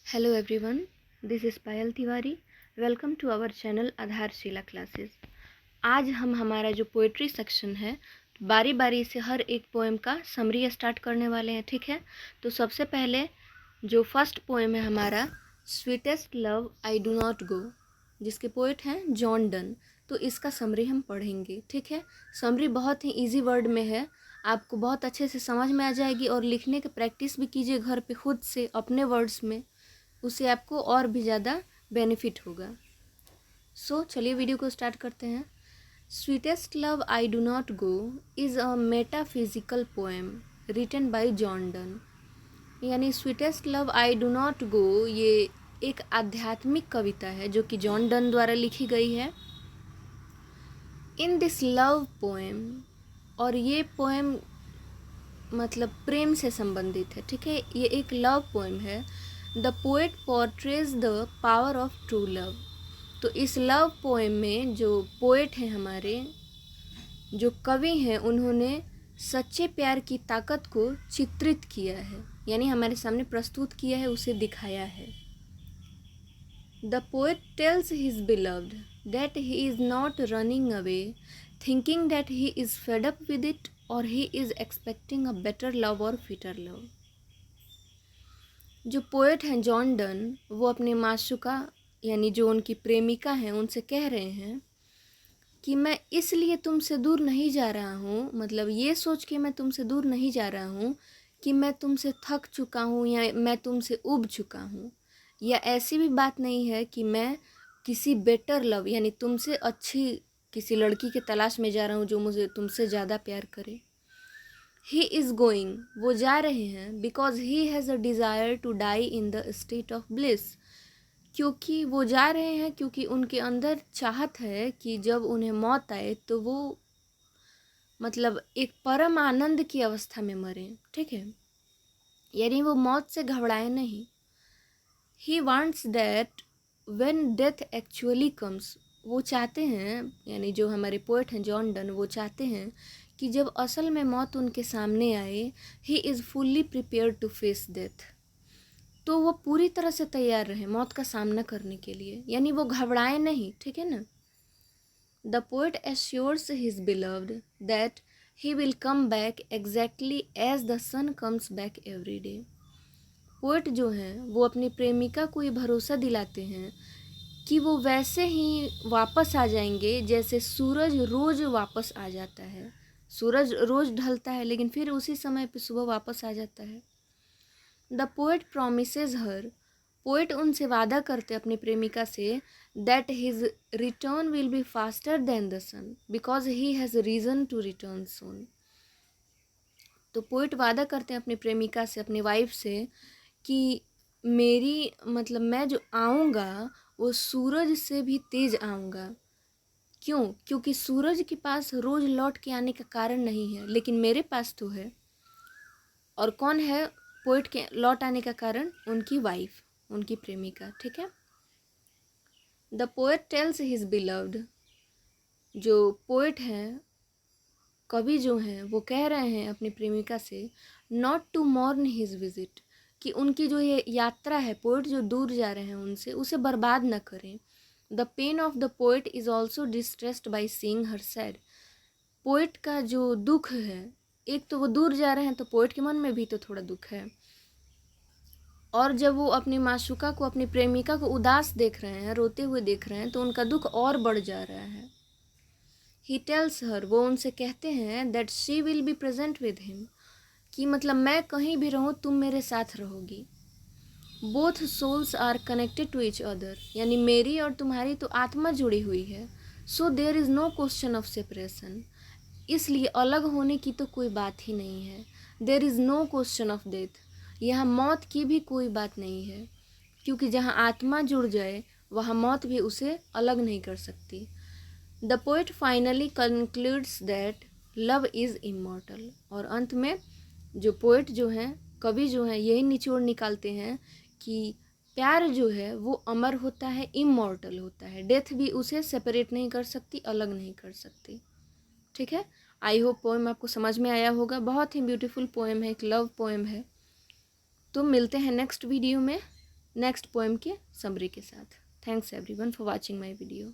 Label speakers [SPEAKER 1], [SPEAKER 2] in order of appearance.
[SPEAKER 1] Hello everyone, this is Payal Tiwari. Welcome to our channel Aadharshila Classes. आज हम हमारा जो पोइट्री सेक्शन है बारी बारी से हर एक पोएम का समरी स्टार्ट करने वाले हैं। ठीक है, तो सबसे पहले जो फर्स्ट पोएम है हमारा sweetest love I do not गो, जिसके पोइट हैं जॉन डन। तो इसका समरी हम पढ़ेंगे। ठीक है, समरी बहुत ही इजी वर्ड में है, आपको बहुत अच्छे से समझ में आ जाएगी और लिखने की प्रैक्टिस भी कीजिए घर पे खुद से अपने वर्ड्स में, उससे आपको और भी ज़्यादा बेनिफिट होगा। चलिए वीडियो को स्टार्ट करते हैं। Sweetest love I do not go is a metaphysical poem written by John Donne. यानी sweetest love I do not go ये एक आध्यात्मिक कविता है जो कि जॉन डन द्वारा लिखी गई है। इन दिस लव पोएम, और ये पोएम मतलब प्रेम से संबंधित है। ठीक है, ये एक लव पोएम है। The poet portrays the power of true love. तो इस लव पोएम में जो पोएट हैं हमारे, जो कवि हैं, उन्होंने सच्चे प्यार की ताकत को चित्रित किया है, यानी हमारे सामने प्रस्तुत किया है, उसे दिखाया है। The poet tells his beloved that he is not running away thinking that he is fed up with it और he is expecting a better love और फिटर लव। जो पोएट हैं जॉन डन, वो अपने माशूका यानी जो उनकी प्रेमिका हैं उनसे कह रहे हैं कि मैं इसलिए तुमसे दूर नहीं जा रहा हूँ, मतलब ये सोच के मैं तुमसे दूर नहीं जा रहा हूँ कि मैं तुमसे थक चुका हूँ या मैं तुमसे उब चुका हूँ, या ऐसी भी बात नहीं है कि मैं किसी बेटर लव यानी तुमसे अच्छी किसी लड़की के तलाश में जा रहा हूँ जो मुझे तुमसे ज़्यादा प्यार करे। ही इज़ गोइंग, वो जा रहे हैं, because he has a desire to die in the state of bliss, क्योंकि वो जा रहे हैं क्योंकि उनके अंदर चाहत है कि जब उन्हें मौत आए तो वो मतलब एक परम आनंद की अवस्था में मरें। ठीक है, यानी वो मौत से घबराए नहीं। He wants that when death actually comes, वो चाहते हैं, यानी जो हमारे पोएट हैं जॉन डन, वो चाहते हैं कि जब असल में मौत उनके सामने आए, he is fully prepare to face death, तो वो पूरी तरह से तैयार रहे मौत का सामना करने के लिए, यानी वो घबराए नहीं। ठीक है ना। The poet assures his beloved that he will come back exactly as the sun comes back every day. Poet जो हैं वो अपनी प्रेमिका को ये भरोसा दिलाते हैं कि वो वैसे ही वापस आ जाएंगे जैसे सूरज रोज़ वापस आ जाता है। सूरज रोज़ ढलता है लेकिन फिर उसी समय पे सुबह वापस आ जाता है। The poet promises her, poet उनसे वादा करते अपनी प्रेमिका से, that his return will be faster than the sun because he has reason to return soon. तो पोएट वादा करते हैं अपनी प्रेमिका से, अपनी वाइफ से, कि मेरी मतलब मैं जो आऊँगा वो सूरज से भी तेज़ आऊँगा। क्यों? क्योंकि सूरज के पास रोज़ लौट के आने का कारण नहीं है, लेकिन मेरे पास तो है। और कौन है पोएट के लौट आने का कारण? उनकी वाइफ, उनकी प्रेमिका। ठीक है। The poet tells his beloved, जो पोएट हैं, कवि जो हैं, वो कह रहे हैं अपनी प्रेमिका से, not to mourn his visit, कि उनकी जो ये यात्रा है, पोएट जो दूर जा रहे हैं उनसे, उसे बर्बाद न करें। The pain of the poet is also distressed by seeing her sad, poet का जो दुख है, एक तो वो दूर जा रहे हैं तो पोएट के मन में भी तो थोड़ा दुख है, और जब वो अपनी माशूका को, अपनी प्रेमिका को उदास देख रहे हैं, रोते हुए देख रहे हैं, तो उनका दुख और बढ़ जा रहा है। ही टेल्स हर, वो उनसे कहते हैं, that she will be present with him, कि मतलब मैं कहीं भी रहूँ तुम मेरे साथ रहोगी। Both souls are connected to each other, यानी मेरी और तुम्हारी तो आत्मा जुड़ी हुई है। So there is no question of separation, इसलिए अलग होने की तो कोई बात ही नहीं है। There is no question of death, यहाँ मौत की भी कोई बात नहीं है, क्योंकि जहाँ आत्मा जुड़ जाए वहाँ मौत भी उसे अलग नहीं कर सकती। The poet finally concludes that love is immortal, और अंत में जो पोएट जो हैं, कवि जो हैं, यही निचोड़ निकालते हैं कि प्यार जो है वो अमर होता है, इमॉर्टल होता है, डेथ भी उसे सेपरेट नहीं कर सकती, अलग नहीं कर सकती। ठीक है, आई होप पोएम आपको समझ में आया होगा। बहुत ही ब्यूटीफुल पोएम है, एक लव पोएम है। तो मिलते हैं नेक्स्ट वीडियो में। नेक्स्ट पोएम के समरी के साथ। Thanks everyone for watching my video.